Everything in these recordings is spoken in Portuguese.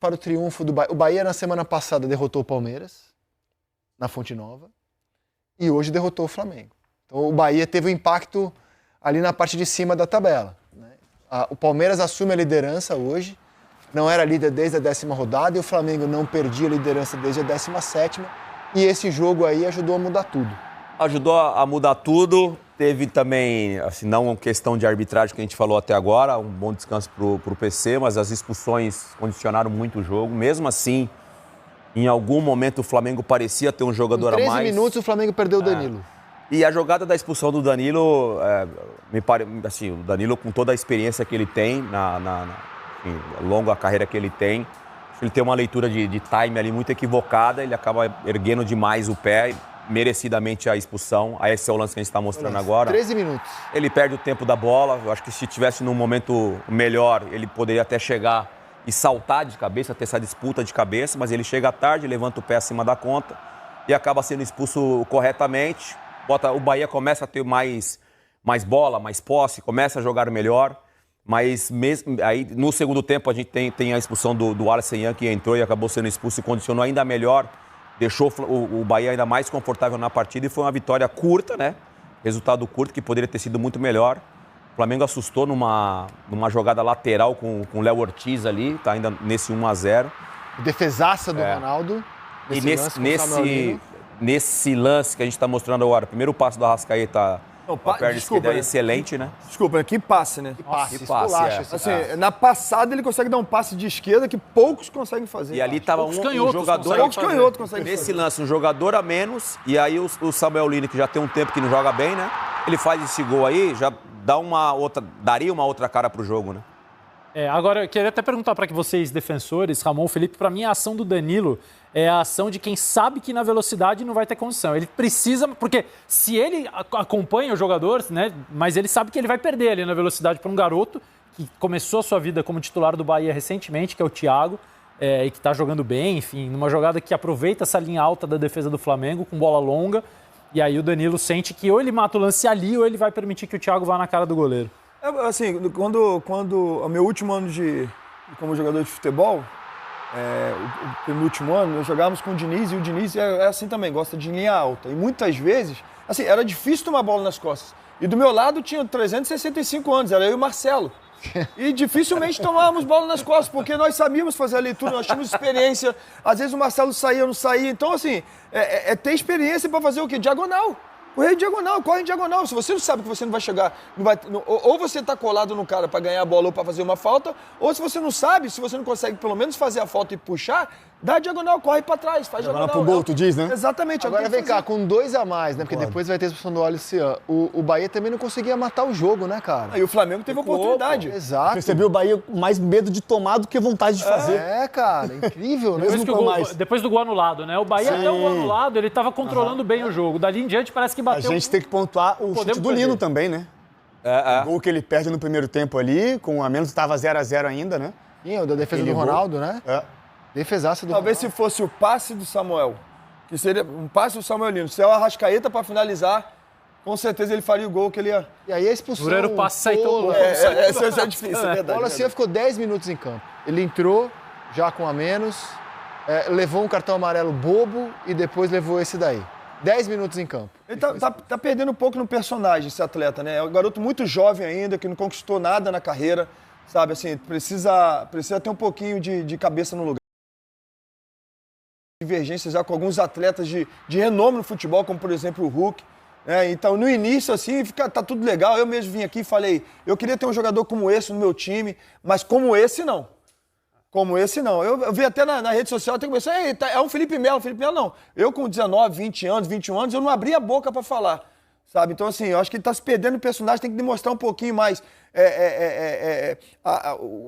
para o triunfo do Bahia. O Bahia, na semana passada, derrotou o Palmeiras, na Fonte Nova, e hoje derrotou o Flamengo. Então, o Bahia teve um impacto ali na parte de cima da tabela, né? O Palmeiras assume a liderança hoje, não era líder desde a 10ª rodada, e o Flamengo não perdia a liderança desde a 17ª, e esse jogo aí ajudou a mudar tudo. Ajudou a mudar tudo. Teve também, assim, não uma questão de arbitragem que a gente falou até agora, um bom descanso pro PC, mas as expulsões condicionaram muito o jogo. Mesmo assim, em algum momento o Flamengo parecia ter um jogador a mais. Em 13 minutos o Flamengo perdeu o Danilo. E a jogada da expulsão do Danilo, assim, o Danilo com toda a experiência que ele tem, enfim, longa carreira que ele tem tem uma leitura de time ali muito equivocada, ele acaba erguendo demais o pé, merecidamente a expulsão. Aí esse é o lance que a gente está mostrando agora. 13 minutos. Ele perde o tempo da bola, eu acho que se tivesse num momento melhor, ele poderia até chegar e saltar de cabeça, ter essa disputa de cabeça, mas ele chega tarde, levanta o pé acima da conta e acaba sendo expulso corretamente. O Bahia começa a ter mais bola, mais posse, começa a jogar melhor, mas mesmo aí no segundo tempo a gente tem a expulsão do Alisson Yang, que entrou e acabou sendo expulso e condicionou ainda melhor, deixou o Bahia ainda mais confortável na partida, e foi uma vitória curta, né? Resultado curto, que poderia ter sido muito melhor. O Flamengo assustou numa jogada lateral com o Léo Ortiz ali, tá ainda nesse 1-0. Defesaça do Ronaldo. E nesse lance que a gente está mostrando agora, o primeiro passo do Arrascaeta, a perna esquerda é excelente, né? Desculpa, que passe, né? Que passe, Assim, na passada ele consegue dar um passe de esquerda que poucos conseguem fazer. E ali estava um jogador... Poucos canhotos conseguem fazer. Nesse lance, um jogador a menos, e aí o Samuel Lino, que já tem um tempo que não joga bem, né? Ele faz esse gol aí, já daria uma outra cara pro jogo, né? Agora, eu queria até perguntar para que vocês, defensores, Ramon, Felipe, para mim a ação do Danilo é a ação de quem sabe que na velocidade não vai ter condição. Ele precisa, porque se ele acompanha o jogador, né, mas ele sabe que ele vai perder ali na velocidade para um garoto que começou a sua vida como titular do Bahia recentemente, que é o Thiago, e que está jogando bem, enfim, numa jogada que aproveita essa linha alta da defesa do Flamengo com bola longa, e aí o Danilo sente que ou ele mata o lance ali ou ele vai permitir que o Thiago vá na cara do goleiro. Assim, quando o meu último ano como jogador de futebol, o penúltimo ano, nós jogávamos com o Diniz, e o Diniz é assim também, gosta de linha alta. E muitas vezes, assim, era difícil tomar bola nas costas. E do meu lado tinha 365 anos, era eu e o Marcelo. E dificilmente tomávamos bola nas costas, porque nós sabíamos fazer a leitura, nós tínhamos experiência. Às vezes o Marcelo saía, eu não saía. Então, assim, ter experiência para fazer o quê? Diagonal. Correr diagonal, corre em diagonal. Se você não sabe que você não vai chegar, ou você está colado no cara para ganhar a bola ou para fazer uma falta, ou se você não sabe, se você não consegue pelo menos fazer a falta e puxar, dá a diagonal, corre para trás, faz diagonal. Pro gol, tu diz, né? Exatamente. Agora vem cá, com 2 a mais, né? Porque depois vai ter a expulsão do Alisson. O Bahia também não conseguia matar o jogo, né, cara? Aí o Flamengo teve oportunidade. Exato. Percebi o Bahia com mais medo de tomar do que vontade de fazer. Cara, incrível, né? Depois do gol anulado, né? O Bahia até o gol anulado, ele estava controlando bem o jogo. Dali em diante parece que bateu... A gente tem que pontuar o chute do Lino também, né? O gol que ele perde no primeiro tempo ali, com a menos estava 0-0 ainda, né? Sim, da defesa do Ronaldo, né? Defesaça do Talvez Ronaldo. se fosse o passe do Samuel, que seria um passe do Samuel Lino, se é o Arrascaeta para finalizar, com certeza ele faria o gol que ele ia... E aí a expulsão... Durante o passe sai tão bom. Isso é difícil, é verdade. O Alisson ficou 10 minutos em campo. Ele entrou, já com a menos, levou um cartão amarelo bobo e depois levou esse daí. 10 minutos em campo. Ele tá perdendo um pouco no personagem, esse atleta, né? É um garoto muito jovem ainda, que não conquistou nada na carreira, sabe? Assim, precisa ter um pouquinho de cabeça no lugar. Divergências já com alguns atletas de renome no futebol, como por exemplo o Hulk. Então, no início, assim, tá tudo legal. Eu mesmo vim aqui e falei, eu queria ter um jogador como esse no meu time, mas como esse, não. Como esse, não. Eu vi até na rede social, tem que pensar, é um Felipe Melo. Felipe Melo, não. Eu com 19, 20 anos, 21 anos, eu não abri a boca para falar, sabe? Então, assim, eu acho que ele tá se perdendo o personagem, tem que demonstrar um pouquinho mais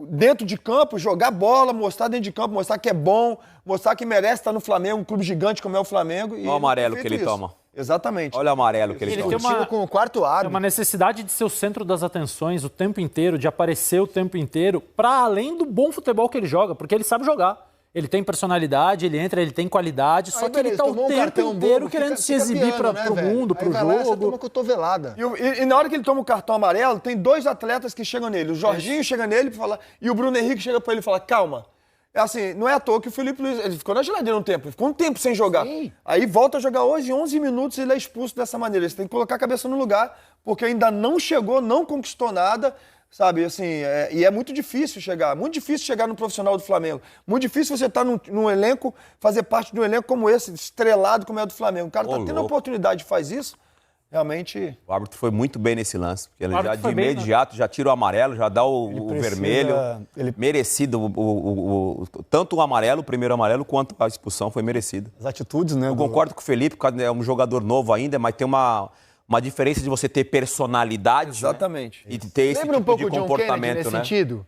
dentro de campo, jogar bola, mostrar dentro de campo, mostrar que é bom, mostrar que merece estar no Flamengo, um clube gigante como é o Flamengo. Olha o amarelo que ele toma. Exatamente. Olha o amarelo que ele toma. Tem com o quarto árbitro. É uma necessidade de ser o centro das atenções o tempo inteiro, de aparecer o tempo inteiro, para além do bom futebol que ele joga, porque ele sabe jogar. Ele tem personalidade, ele entra, ele tem qualidade, só que ele tá o tempo inteiro querendo se exibir pro mundo, pro jogo. Toma cotovelada. E na hora que ele toma o cartão amarelo, tem 2 atletas que chegam nele. O Jorginho chega nele e fala, e o Bruno Henrique chega para ele e fala, calma. Assim, não é à toa que o Felipe Luiz, ele ficou na geladeira um tempo, ele ficou um tempo sem jogar. Sim. Aí volta a jogar hoje, 11 minutos, ele é expulso dessa maneira. Você tem que colocar a cabeça no lugar, porque ainda não chegou, não conquistou nada, sabe? Assim, e é muito difícil chegar no profissional do Flamengo. Muito difícil você estar num elenco, fazer parte de um elenco como esse, estrelado como é o do Flamengo. O cara tá tendo a oportunidade, faz isso. Realmente... O árbitro foi muito bem nesse lance, porque ele já de imediato já tira o amarelo, já dá o vermelho. Merecido. Tanto o amarelo, o primeiro amarelo, quanto a expulsão foi merecida. As atitudes, né? Eu concordo com o Felipe, porque é um jogador novo ainda, mas tem uma diferença de você ter personalidade. Exatamente. Né? E ter esse Lembra tipo um pouco de o John comportamento, Kennedy nesse né? sentido?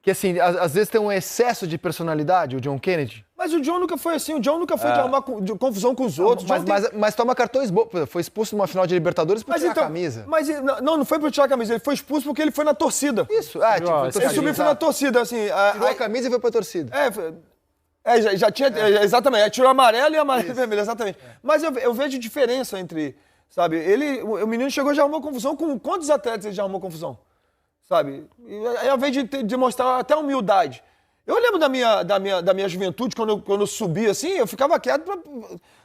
Que assim, às vezes tem um excesso de personalidade, o John Kennedy. Mas o John nunca foi assim, o John nunca foi de arrumar confusão com os outros. Mas toma cartões bons. Foi expulso numa final de Libertadores por tirar a camisa. Mas não foi por tirar a camisa, ele foi expulso porque ele foi na torcida. Isso, ele subiu foi na torcida, assim. Tirou a camisa e foi pra torcida. Já tinha, exatamente, tirou amarelo e amarelo e vermelho, exatamente. Mas eu vejo diferença entre, sabe, o menino chegou e já arrumou confusão, com quantos atletas ele já arrumou confusão? Sabe? E, ao invés de demonstrar até humildade. Eu lembro da minha juventude, quando eu subia assim, eu ficava quieto.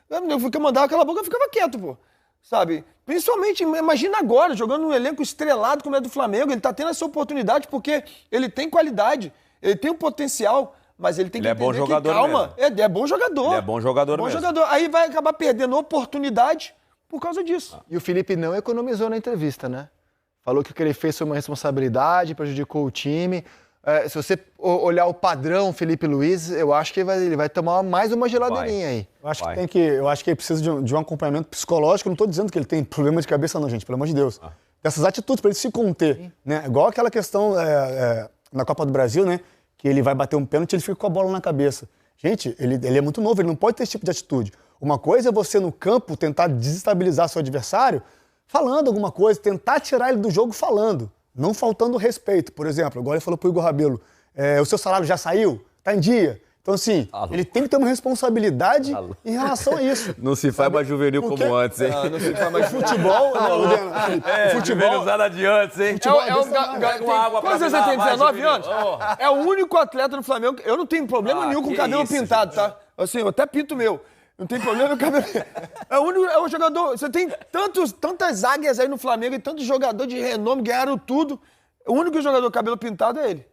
Eu mandava aquela boca, eu ficava quieto, pô. Sabe? Principalmente, imagina agora, jogando num elenco estrelado como é do Flamengo. Ele tá tendo essa oportunidade porque ele tem qualidade, ele tem um potencial, mas ele tem que entender que calma. É bom jogador. Ele é bom jogador mesmo. Aí vai acabar perdendo oportunidade por causa disso. E o Felipe não economizou na entrevista, né? Falou que o que ele fez foi uma responsabilidade, prejudicou o time. Se você olhar o padrão Felipe Luiz, eu acho que ele vai tomar mais uma geladeirinha aí. Eu acho que ele precisa de um acompanhamento psicológico. Eu não estou dizendo que ele tem problema de cabeça não, gente, pelo amor de Deus. Dessas atitudes para ele se conter. Né? Igual aquela questão na Copa do Brasil, né? Que ele vai bater um pênalti e ele fica com a bola na cabeça. Gente, ele é muito novo, ele não pode ter esse tipo de atitude. Uma coisa é você no campo tentar desestabilizar seu adversário falando alguma coisa, tentar tirar ele do jogo falando, não faltando respeito. Por exemplo, agora ele falou pro Igor Rabelo, o seu salário já saiu? Tá em dia? Então, assim, ele tem que ter uma responsabilidade em relação a isso. Não se faz mais juvenil como antes, hein? Não se faz mais futebol. Futebol nada de antes, hein? Quantos anos você tem? 19 anos? É o único atleta no Flamengo. Eu não tenho problema nenhum com o cabelo pintado, tá? Assim, eu até pinto o meu. Não tem problema no cabelo. É o jogador. Você tem tantas águias aí no Flamengo e tantos jogadores de renome, ganharam tudo. O único jogador com cabelo pintado é ele.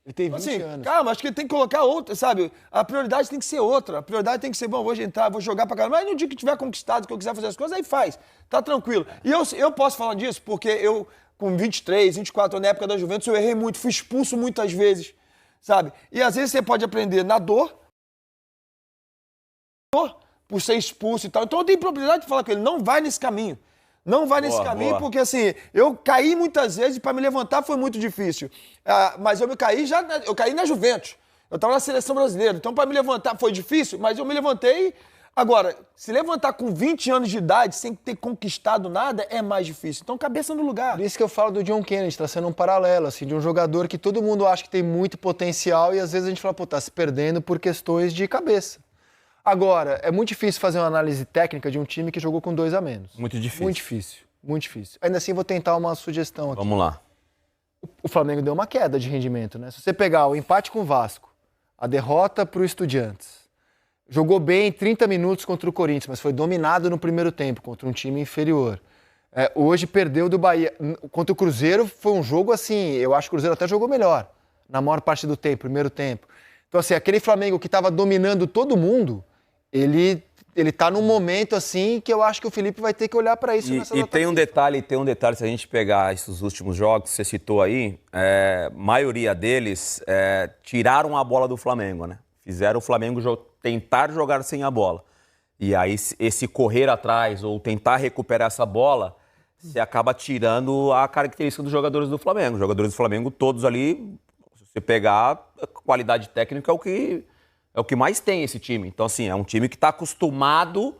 Ele tem 20 anos. Calma, acho que ele tem que colocar outra, sabe? A prioridade tem que ser outra. A prioridade tem que ser, bom, vou entrar, vou jogar pra caramba. Mas no dia que tiver conquistado, que eu quiser fazer as coisas, aí faz. Tá tranquilo. E eu posso falar disso porque eu, com 23, 24 anos, na época da Juventus, eu errei muito, fui expulso muitas vezes, sabe? E às vezes você pode aprender na dor, por ser expulso e tal. Então eu tenho propriedade de falar com ele, não vai nesse caminho. Não vai nesse caminho, porque assim, eu caí muitas vezes e para me levantar foi muito difícil. Mas eu caí na Juventus. Eu estava na seleção brasileira, então para me levantar foi difícil, mas eu me levantei. Agora, se levantar com 20 anos de idade sem ter conquistado nada é mais difícil. Então, cabeça no lugar. Por isso que eu falo do John Kennedy, tá sendo um paralelo, assim, de um jogador que todo mundo acha que tem muito potencial e às vezes a gente fala, pô, tá se perdendo por questões de cabeça. Agora, é muito difícil fazer uma análise técnica de um time que jogou com 2 a menos. Muito difícil. Muito difícil, muito difícil. Ainda assim, vou tentar uma sugestão aqui. Vamos lá. O Flamengo deu uma queda de rendimento, né? Se você pegar o empate com o Vasco, a derrota para o Estudiantes, jogou bem 30 minutos contra o Corinthians, mas foi dominado no primeiro tempo contra um time inferior. Hoje perdeu do Bahia. Contra o Cruzeiro foi um jogo assim, eu acho que o Cruzeiro até jogou melhor na maior parte do tempo, primeiro tempo. Então assim, aquele Flamengo que estava dominando todo mundo, ele tá num momento assim que eu acho que o Felipe vai ter que olhar para isso. E tem um detalhe, se a gente pegar esses últimos jogos que você citou aí, maioria deles tiraram a bola do Flamengo, né? Fizeram o Flamengo tentar jogar sem a bola. E aí esse correr atrás ou tentar recuperar essa bola, você acaba tirando a característica dos jogadores do Flamengo. Os jogadores do Flamengo todos ali, se você pegar, a qualidade técnica é o que mais tem esse time. Então, assim, é um time que está acostumado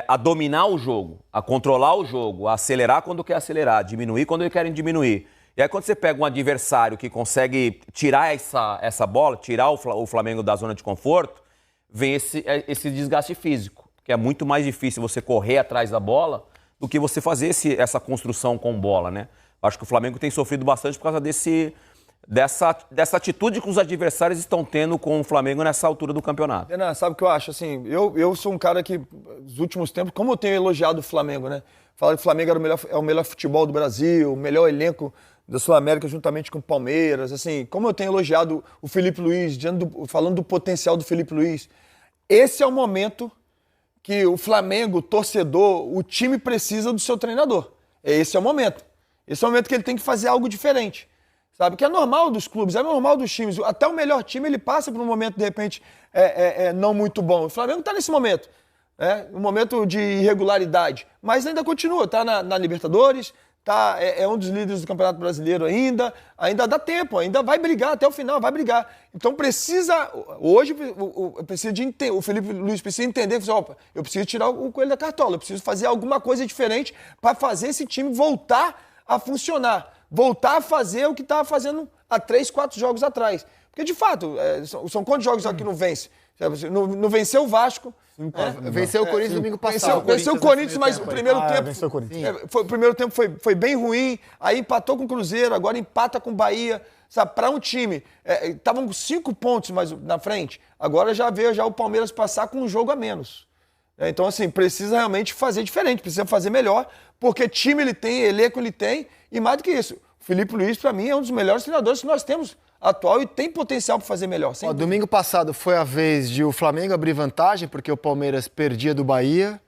a dominar o jogo, a controlar o jogo, a acelerar quando quer acelerar, diminuir quando querem diminuir. E aí, quando você pega um adversário que consegue tirar essa bola, tirar o Flamengo da zona de conforto, vem esse desgaste físico, que é muito mais difícil você correr atrás da bola do que você fazer essa construção com bola, né? Acho que o Flamengo tem sofrido bastante por causa dessa atitude que os adversários estão tendo com o Flamengo nessa altura do campeonato. Renan, sabe o que eu acho? Assim, eu sou um cara que, nos últimos tempos, como eu tenho elogiado o Flamengo, né? Fala que o Flamengo é o melhor futebol do Brasil, o melhor elenco da Sul-América juntamente com o Palmeiras. Assim, como eu tenho elogiado o Felipe Luiz, falando do potencial do Felipe Luiz, esse é o momento que o Flamengo, o torcedor, o time precisa do seu treinador. Esse é o momento. Esse é o momento que ele tem que fazer algo diferente. Sabe? Que é normal dos clubes, é normal dos times. Até o melhor time, ele passa por um momento, de repente, não muito bom. O Flamengo está nesse momento. Um momento de irregularidade. Mas ainda continua, está na Libertadores, é um dos líderes do Campeonato Brasileiro ainda dá tempo, ainda vai brigar até o final, vai brigar. Então precisa, hoje, o Felipe Luiz precisa entender que, opa, eu preciso tirar o coelho da cartola, eu preciso fazer alguma coisa diferente para fazer esse time voltar a funcionar, voltar a fazer o que estava fazendo há 3, 4 jogos atrás. Porque, de fato, são quantos jogos aqui não vence? Não venceu o Vasco. Venceu o Corinthians domingo passado. Venceu o Corinthians, mas o primeiro tempo. Venceu o Corinthians. O primeiro tempo foi bem ruim, aí empatou com o Cruzeiro, agora empata com o Bahia. Sabe, para um time, estavam com 5 pontos mais na frente, agora já veio o Palmeiras passar com um jogo a menos. Então, assim, precisa realmente fazer diferente, precisa fazer melhor, porque time ele tem, elenco ele tem, e mais do que isso, o Felipe Luiz, para mim, é um dos melhores treinadores que nós temos atual e tem potencial para fazer melhor. Domingo passado foi a vez de o Flamengo abrir vantagem, porque o Palmeiras perdia do Bahia,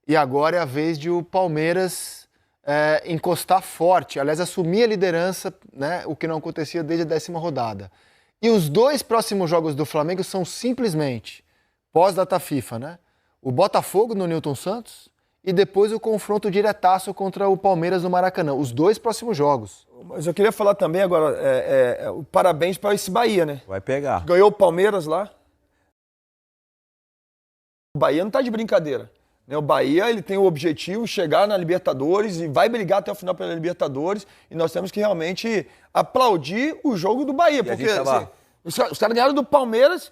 e agora é a vez de o Palmeiras encostar forte, aliás, assumir a liderança, né, o que não acontecia desde a 10ª rodada. E os 2 próximos jogos do Flamengo são simplesmente, pós-data FIFA, né? O Botafogo no Newton Santos e depois o confronto diretaço contra o Palmeiras no Maracanã. Os 2 próximos jogos. Mas eu queria falar também agora, parabéns para esse Bahia, né? Vai pegar. Ganhou o Palmeiras lá. O Bahia não tá de brincadeira. Né? O Bahia ele tem o objetivo de chegar na Libertadores e vai brigar até o final pela Libertadores. E nós temos que realmente aplaudir o jogo do Bahia. Porque assim, os caras ganharam do Palmeiras,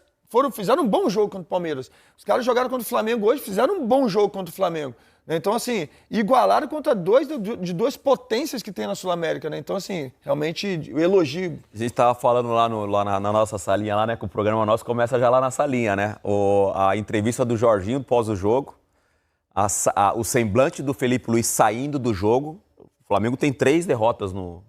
fizeram um bom jogo contra o Palmeiras. Os caras jogaram contra o Flamengo hoje, fizeram um bom jogo contra o Flamengo. Então, assim, igualaram contra 2 potências que tem na Sul-América, né? Então, assim, realmente, eu elogio. A gente estava falando lá na nossa salinha, lá, né? Que o programa nosso começa já lá na salinha, né? A entrevista do Jorginho pós o jogo, o semblante do Felipe Luiz saindo do jogo. O Flamengo tem 3 derrotas no...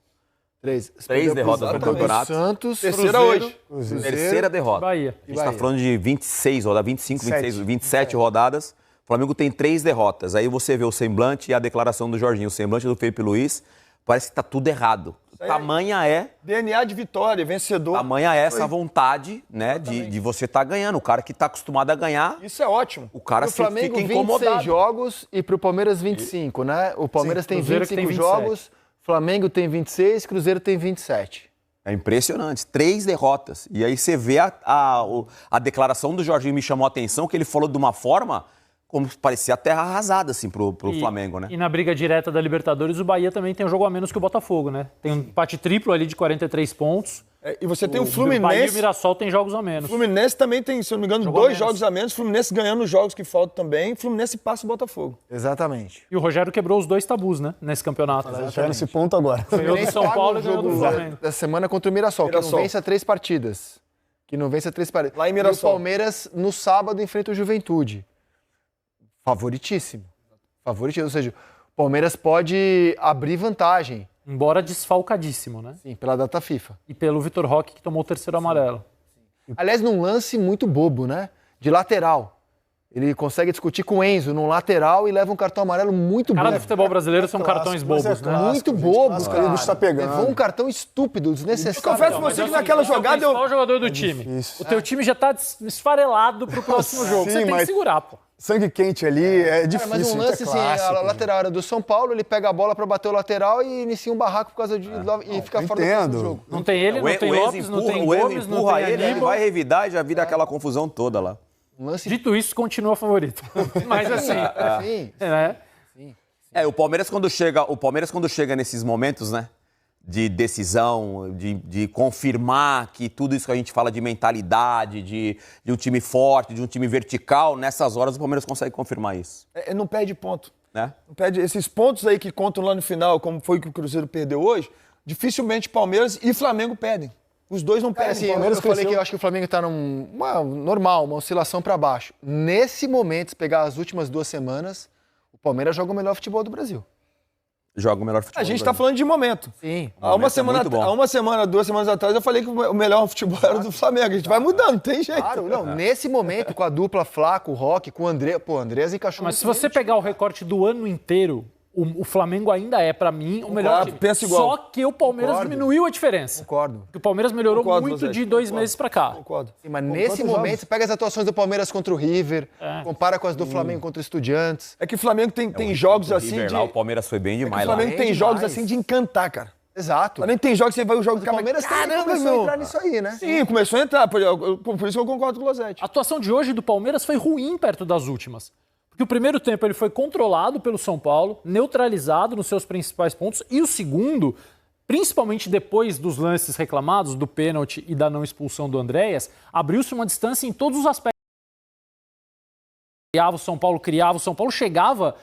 3 derrotas no campeonato. Santos, terceira Cruzeiro, hoje. Terceira derrota. Bahia. A gente está falando de 26 rodadas, 25, 26, 27 rodadas. O Flamengo tem 3 derrotas. Aí você vê o semblante e a declaração do Jorginho. O semblante do Felipe Luiz, parece que está tudo errado. Tamanha é... DNA de vitória, vencedor. Tamanha é essa vontade, né, de você estar ganhando. O cara que está acostumado a ganhar... Isso é ótimo. O cara fica incomodado. Flamengo 26 jogos e pro Palmeiras 25, né? O Palmeiras tem 25 jogos, Flamengo tem 26, Cruzeiro tem 27. É impressionante. 3 derrotas. E aí você vê a declaração do Jorginho, me chamou a atenção, que ele falou de uma forma... como parecia a terra arrasada, assim, pro Flamengo, né? E na briga direta da Libertadores, o Bahia também tem um jogo a menos que o Botafogo, né? Tem um empate triplo ali de 43 pontos. E você tem o Fluminense... O Bahia e o Mirassol tem jogos a menos. O Fluminense também tem, se eu não me engano, 2 jogos a menos. O Fluminense ganhando os jogos que faltam também. O Fluminense passa o Botafogo. Exatamente. E o Rogério quebrou os 2 tabus, né? Nesse campeonato. Já nesse ponto agora. Ganhou do São Paulo e ganhou do Flamengo. Da semana contra o Mirassol, que não vence a 3 partidas. Lá em Mirassol. E o Palmeiras, no sábado, enfrenta o Juventude. Favoritíssimo. Ou seja, o Palmeiras pode abrir vantagem. Embora desfalcadíssimo, né? Sim, pela data FIFA. E pelo Vitor Roque, que tomou o 3º amarelo. Aliás, num lance muito bobo, né? De lateral. Ele consegue discutir com o Enzo num lateral e leva um cartão amarelo muito bobo. Cara do futebol brasileiro são cartões bobos, né? Muito bobos, cara. O bicho tá pegando. Levou um cartão estúpido, desnecessário. Confesso pra você que naquela jogada... É o principal jogador do time. O teu time já tá esfarelado pro próximo jogo. Você tem que segurar, pô. Sangue quente ali, é difícil. Mas um lance, assim, a lateral era do São Paulo, ele pega a bola pra bater o lateral e inicia um barraco por causa de... e fica fora do próximo jogo. Não tem ele, não tem Lopes, não tem Gomes, não tem ele, ele vai revidar e já vira aquela confusão toda lá. Dito isso, continua favorito. Mas assim... O Palmeiras quando chega nesses momentos, né? De decisão, de confirmar que tudo isso que a gente fala de mentalidade, de um time forte, de um time vertical, nessas horas o Palmeiras consegue confirmar isso. Não perde ponto. Né? Não perde esses pontos aí que contam lá no final, como foi que o Cruzeiro perdeu hoje, dificilmente Palmeiras e Flamengo perdem. Os dois não perdem. Assim, Palmeiras eu falei cresceu. que eu acho que o Flamengo está normal, uma oscilação para baixo. Nesse momento, se pegar as últimas 2 semanas, o Palmeiras joga o melhor futebol do Brasil. Joga o melhor futebol. A gente está falando de momento. Sim. Há uma muito bom. semana, 2 semanas atrás, eu falei que o melhor futebol era do Flamengo. A gente vai mudando, não tem jeito. Claro, não. Nesse momento, com a dupla Flaco, Roque, com o André. Pô, o Andrés encaixou Mas se muito você bem. pegar o recorte do ano inteiro, o Flamengo ainda é, pra mim, o melhor time. penso igual. Só que o Palmeiras Concordo. diminuiu a diferença. Concordo. Porque o Palmeiras melhorou Concordo, muito Rosete, de 2 concordo. meses pra cá. Concordo. Sim, mas nesse momento, você pega as atuações do Palmeiras contra o River, compara com as do Flamengo contra o Estudiantes. É que o Flamengo tem jogos O assim River de... lá, o Palmeiras foi bem O demais lá. Flamengo tem Bem jogos demais. assim de encantar, cara. Exato. O Flamengo tem jogos que você vai o jogo O Palmeiras também caramba, começou a meu. entrar nisso aí, né? Sim, começou a entrar. Por isso que eu concordo com o Losete. A atuação de hoje do Palmeiras foi ruim perto das últimas. Porque o primeiro tempo ele foi controlado pelo São Paulo, neutralizado nos seus principais pontos, e o segundo, principalmente depois dos lances reclamados, do pênalti e da não expulsão do Andréas, abriu-se uma distância em todos os aspectos. Criava o São Paulo chegava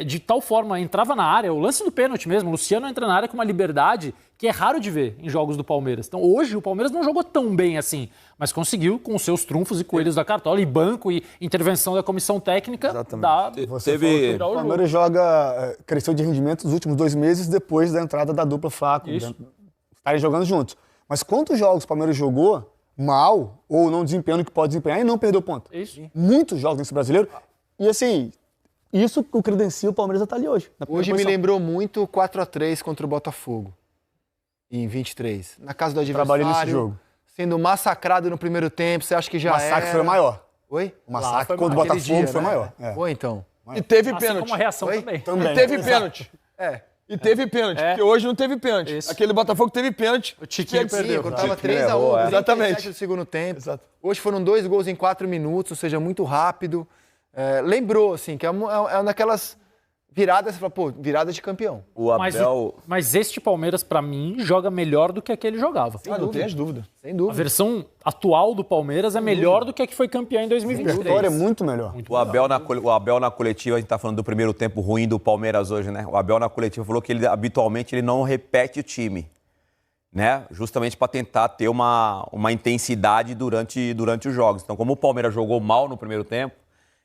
de tal forma, entrava na área, o lance do pênalti mesmo, o Luciano entra na área com uma liberdade que é raro de ver em jogos do Palmeiras. Então hoje o Palmeiras não jogou tão bem assim, mas conseguiu com os seus trunfos e coelhos da cartola e banco e intervenção da comissão técnica Teve- O Palmeiras cresceu de rendimento nos últimos 2 meses depois da entrada da dupla Flaco. Isso. Estarem jogando juntos. Mas quantos jogos o Palmeiras jogou mal ou não desempenhando o que pode desempenhar e não perdeu ponto? Isso. Muitos jogos nesse brasileiro. E assim, isso o credencia o Palmeiras a estar ali hoje. na primeira Hoje me posição. lembrou muito o 4-3 contra o Botafogo, em 23. Na casa do adversário, Trabalhei nesse jogo. sendo massacrado no primeiro tempo, você acha que já O massacre era... foi maior. Oi? O massacre foi contra o Aquele Botafogo dia, foi né? maior. É. Foi então. E teve Assim pênalti. como a reação Oi? também. Também. E teve Exato. pênalti. É. E teve pênalti, porque hoje não teve pênalti. Isso. Aquele Botafogo teve pênalti. O Tiquinho Sim, perdeu. Quando tava Tiquinho 3-1, errou, 37 Exatamente. do segundo tempo. Exato. Hoje foram 2 gols em 4 minutos, ou seja, muito rápido. Lembrou, assim, que é uma daquelas viradas, você fala, pô, virada de campeão. O Abel... Mas este Palmeiras, pra mim, joga melhor do que aquele jogava. Não tem as dúvidas. Sem A dúvida. versão atual do Palmeiras é melhor do que a que foi campeã em A vitória é 2023. muito melhor. O Abel na coletiva, a gente tá falando do primeiro tempo ruim do Palmeiras hoje, né? O Abel na coletiva falou que ele habitualmente ele não repete o time, né? Justamente para tentar ter uma intensidade durante os jogos. Então, como o Palmeiras jogou mal no primeiro tempo,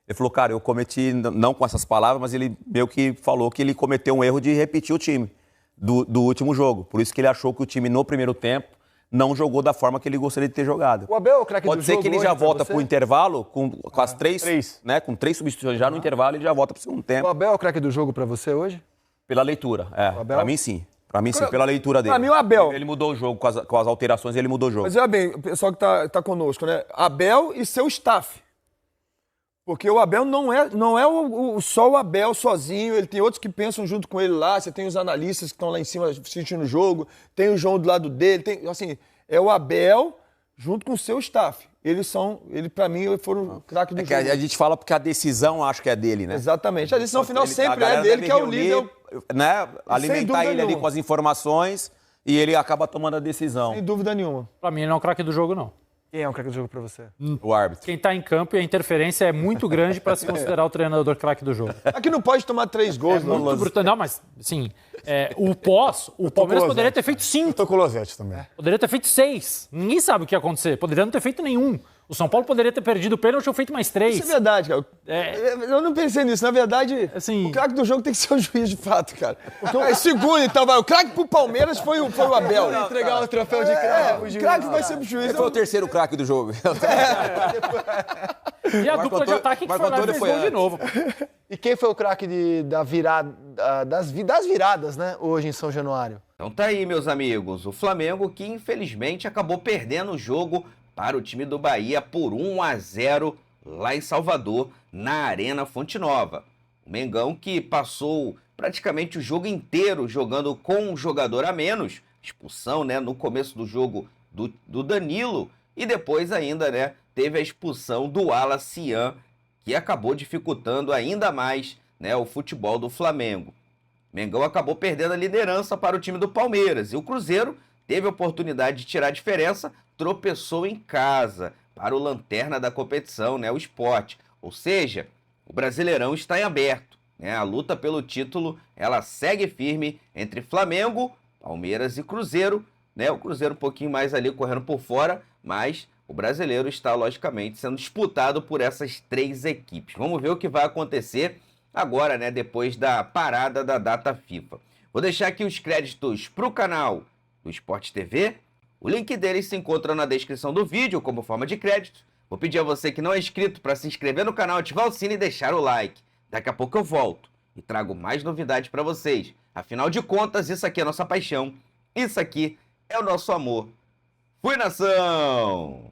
ele falou, cara, eu cometi, não com essas palavras, mas ele meio que falou que ele cometeu um erro de repetir o time do último jogo. Por isso que ele achou que o time no primeiro tempo não jogou da forma que ele gostaria de ter jogado. O Abel é o craque do Pode jogo ser que ele hoje já pra volta você? pro intervalo com as três, três. né? Com 3 substituições já no intervalo, ele já volta pro segundo O tempo. Abel é o craque do jogo pra você hoje? Pela leitura, Abel? Pra mim sim. Pra mim sim, pela leitura dele. Pra mim, o Abel- Ele mudou o jogo, com as alterações, ele mudou o jogo. Mas olha bem, o pessoal que tá conosco, né? Abel e seu staff. Porque o Abel não é só o Abel sozinho, ele tem outros que pensam junto com ele lá, você tem os analistas que estão lá em cima assistindo o jogo, tem o João do lado dele, tem, assim, é o Abel junto com o seu staff. Ele pra mim, foram o craque do É que jogo. a gente fala porque a decisão acho que é dele, né? Exatamente. A decisão final Ele- a sempre é galera dele, deve que é o reunir, líder, né? Alimentar dúvida ele ali nenhuma. com as informações e ele acaba tomando a decisão. sem dúvida nenhuma. Pra mim, ele não é o craque do jogo, não. Quem é o craque do jogo pra você? O árbitro. Quem tá em campo e a interferência é muito grande pra se considerar o treinador craque do jogo. Aqui não pode tomar 3 gols, não. Muito brutal. Não, mas, assim, o Palmeiras poderia ter feito 5. Eu tô com o Losete também. Poderia ter feito 6. Ninguém sabe o que ia acontecer. Poderia não ter feito nenhum. O São Paulo poderia ter perdido o pênalti ou feito mais 3. Isso é verdade, cara. Eu não pensei nisso. Na verdade, Assim- o craque do jogo tem que ser o juiz de fato, cara. É segundo, então, vai. O craque pro Palmeiras foi o Abel. Entregar o troféu de craque. O craque vai ser pro juiz. Ele foi o terceiro craque do jogo. E a dupla de ataque que Marco foi lá e Antônio fez foi gol de antes. novo. E quem foi o craque das viradas, né? Hoje em São Januário? Então tá aí, meus amigos, o Flamengo que infelizmente acabou perdendo o jogo para o time do Bahia por 1-0 lá em Salvador, na Arena Fonte Nova. O Mengão que passou praticamente o jogo inteiro jogando com um jogador a menos, expulsão, né, no começo do jogo do Danilo, e depois ainda, né, teve a expulsão do Wallace Cian, que acabou dificultando ainda mais, né, o futebol do Flamengo. Mengão acabou perdendo a liderança para o time do Palmeiras e o Cruzeiro teve a oportunidade de tirar a diferença, tropeçou em casa para o lanterna da competição, né, o Sport. Ou seja, o Brasileirão está em aberto, né? A luta pelo título ela segue firme entre Flamengo Palmeiras e Cruzeiro, né? O Cruzeiro um pouquinho mais ali correndo por fora, mas o Brasileiro está, logicamente, sendo disputado por essas 3 equipes. Vamos ver o que vai acontecer agora, né? Depois da parada da data FIFA. Vou deixar aqui os créditos para o canal do Sport TV. O link deles se encontra na descrição do vídeo como forma de crédito. Vou pedir a você que não é inscrito para se inscrever no canal, ativar o sino e deixar o like. Daqui a pouco eu volto e trago mais novidades para vocês. Afinal de contas, isso aqui é a nossa paixão. Isso aqui é o nosso amor. Fui, nação!